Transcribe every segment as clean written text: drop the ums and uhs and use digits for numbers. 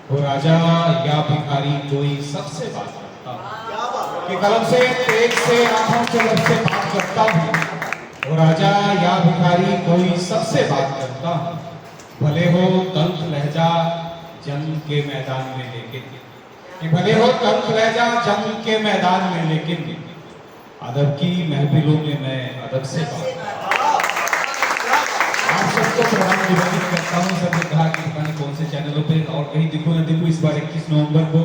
वो राजा या भिखारी कोई सबसे बात करता कि कलम से तेज से आंखों के लब से बात करता हूँ। वो राजा या भिखारी कोई सबसे बात करता हूँ। भले हो तल्ख लहजा जंग के मैदान में लेकिन, कि भले हो तल्ख लहजा जंग के मैदान में लेकिन अदब की महफिलों में मैं अदब से बात। आप सबको प्रणाम निवेदित करता हूँ। सबने कहा कि पता नहीं कौन से चैनलों पे और कहीं दिखो ना दिखो, इस बार 21 नवंबर को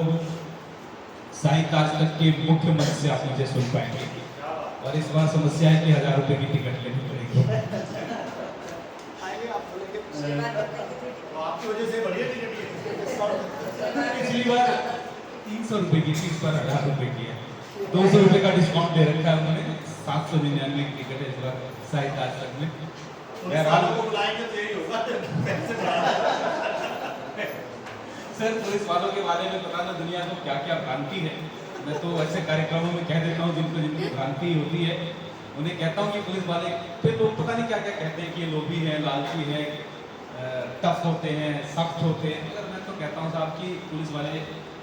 साई ताज तक के मुख्य मंच से आप मुझे सुन पाएंगे। और इस बार समस्या है कि 1000 रुपए की टिकट लेनी पड़ेगी। आपकी वजह से बढ़िया टिकट पिछली बार 300 रुपए की थी, इस बार 1000 रुपए की है। 200 रुपए का डिस्काउंट दे रखा है उन्होंने। 799 की टिकट है इस बार साई ताज तक में। सर पुलिस वालों के बारे में पता ना दुनिया को क्या क्या भ्रांति है। मैं तो ऐसे कार्यक्रमों में कह देता हूँ जिनकी भ्रांति होती है, उन्हें कहता हूँ कि पुलिस वाले, फिर लोग पता नहीं क्या क्या कहते हैं कि ये लोभी है, लालची है, टफ होते हैं, सख्त होते हैं। मगर मैं तो कहता हूँ साहब कि पुलिस वाले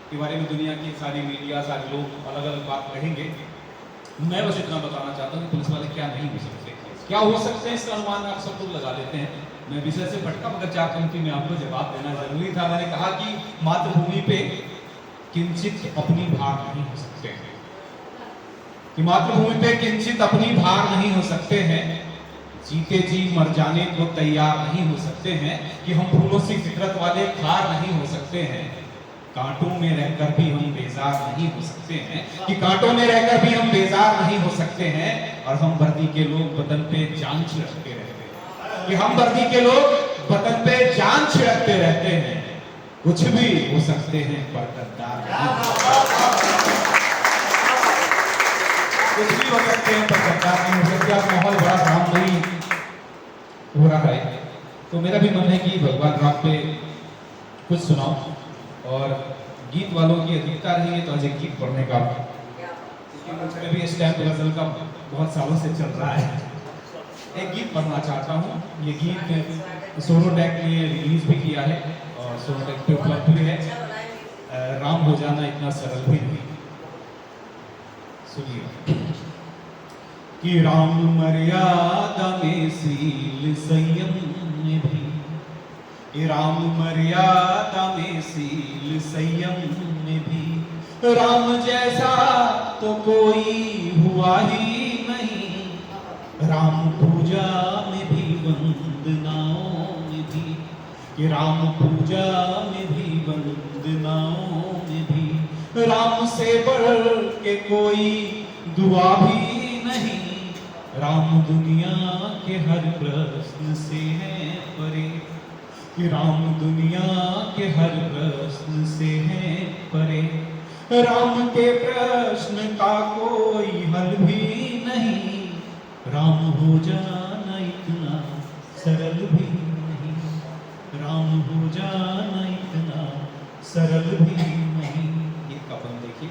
के बारे में दुनिया की सारी मीडिया, सारे लोग अलग अलग बात कहेंगे। मैं बस इतना बताना चाहता हूँ कि पुलिस वाले क्या नहीं हो सकते, क्या हो सकते हैं, इसका अनुमान आप सब लोग लगा लेते हैं। मैं विषय से भटका, मगर 4 पंक्ति में आपको जवाब देना जरूरी था। मैंने कहा कि मातृभूमि पे किंचित अपनी भार नहीं हो सकते हैं, कि मातृभूमि पे किंचित अपनी भार नहीं हो सकते हैं, जीते जी मर जाने को तैयार नहीं हो सकते हैं, कि हम फूलों सी फितरत वाले खार नहीं हो सकते हैं, कांटों में रहकर भी हम बेजार नहीं हो सकते हैं, कि कांटों में रहकर भी हम बेजार नहीं हो सकते हैं, और हम वर्दी के लोग बदन पे जान छिड़कते रहते हैं, कि हम वर्दी के लोग बदन पे जान छिड़कते रहते हैं। कुछ भी हो सकते हैं पर गद्दार कुछ भी हो सकते हैं पर गद्दार नहीं हो सकते। अब माहौल बड़ा राममयी हो रहा है, तो मेरा भी मन है कि भगवान राम पे कुछ सुनाओ। और गीत वालों की अधिकता रही है तो आज एक गीत पढ़ने का, क्योंकि मुझे भी स्टैम्प गजल का बहुत सालों से चल रहा है। एक गीत पढ़ना चाहता हूँ। ये गीत सोनोटेक ने रिलीज भी किया है और सोनोटेक पे उपलब्ध भी है। राम हो जाना इतना सरल भी नहीं। सुनिए कि राम मर्यादा में सील संयम में भी, कि राम मर्यादा में सील संयम में भी, राम जैसा तो कोई हुआ ही नहीं, राम पूजा में भी वंदनाओं में भी, कि राम पूजा में भी वंदनाओं में भी, राम से बढ़ के कोई दुआ भी नहीं, राम दुनिया के हर प्रश्न से है परे, कि राम दुनिया के हर प्रश्न से है परे, राम के प्रश्न का कोई हल भी नहीं, राम हो जाना इतना सरल भी नहीं, राम हो जाना इतना सरल भी नहीं। ये कपन देखिए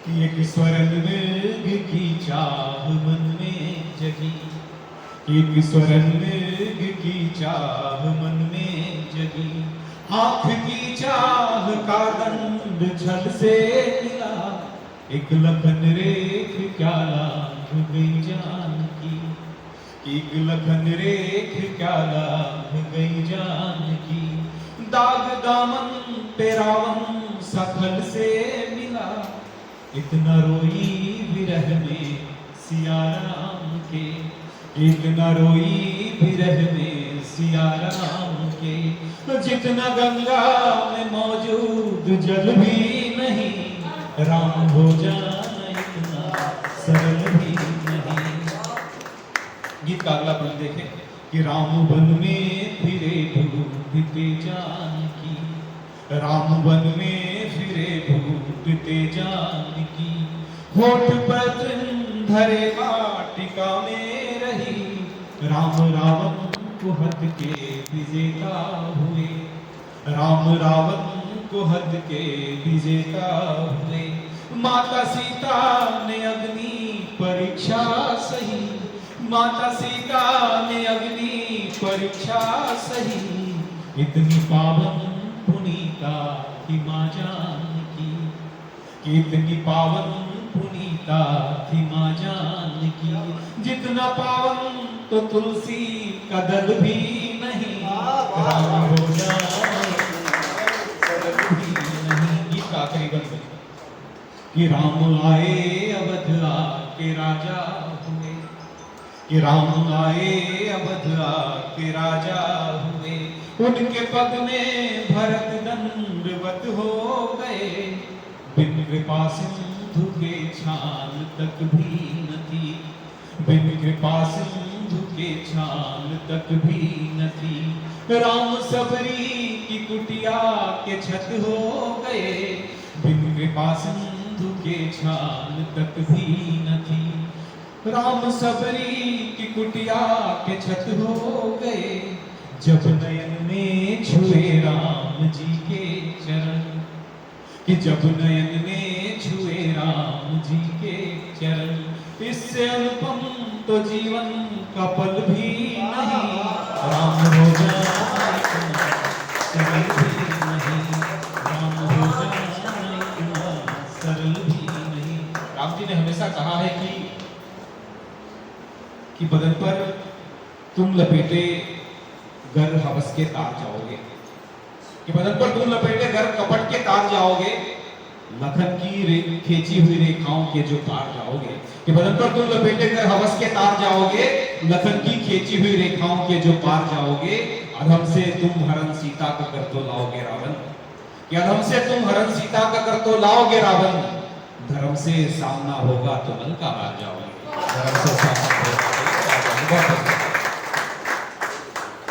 कि एक स्वर्ण मृग की चाह मन में जगी, एक स्वर्ण मृग की चाह मन में जगी, आँख की चाह का दंड छल से मिला, एक लखन रेख क्या लाभ गई जान की, एक लखन रेख क्या लाभ गई जान की, दाग दामन पे रावण सफल से मिला, इतना रोई विरह में सिया राम के, इतना रोई विरह में सिया राम के, जितना गंगा में मौजूद जल भी नहीं, राम हो जाना इतना सरल भी नहीं। गीत का अगला पद देखें कि राम वन में फिरे ढूंढते जानकी, राम वन में फिरे ढूंढते जानकी, होठ पर धरे वाटिका में रही, राम रावण को हद के विजेता हुए, राम रावण को हद के विजेता हुए, माता सीता ने अग्नि परीक्षा सही, माता सीता ने अग्नि परीक्षा सही, इतनी पावन पुनीता थी माँ जानकी, कितनी पावन पुनीता थी माँ जानकी। जितना पावन तो तुलसी का दल भी नहीं, राम हो जाए सरल भी नहीं। गीत का आखिरी बंद कि राम आए अवध आके राजा हुए, कि राम आए अवध आके राजा हुए। उनके पग में भरत दंडवत हो गए, बिन कृपा सिंधु के छाल तक भी न थी, बिन कृपा सिंधु के छाल तक भी न थी। राम सबरी की कुटिया के छत हो गए, बिन कृपा सिंधु के छाल तक भी न थी। राम सबरी की कुटिया के छत हो गए, जब नयन में छुए राम जी के चरण, कि जब नयन में छुए राम जी के चरण। इससे अनुपम तो जीवन का पल भी नहीं, राम हो जाए सरल भी नहीं, राम हो जाए सरल भी नहीं। राम जी ने हमेशा कहा है कि बदन पर तुम लपेटे घर हवस के तार जाओगे, कि बदन पर तुम लपेटे घर कपट के तार जाओगे, लखन की खींची हुई रेखाओं के जो पार जाओगे। कि बदन पर तुम लपेटे घर हवस के तार जाओगे, लखन की खींची हुई रेखाओं के जो पार जाओगे। अधम से तुम हरण सीता का कर तो लाओगे रावण, कि अधम से तुम हरण सीता का कर तो लाओगे रावण। धर्म से सामना होगा तो लंका आ जाओगे, धर्म से सामना होगा तो लंका आ जाओगे।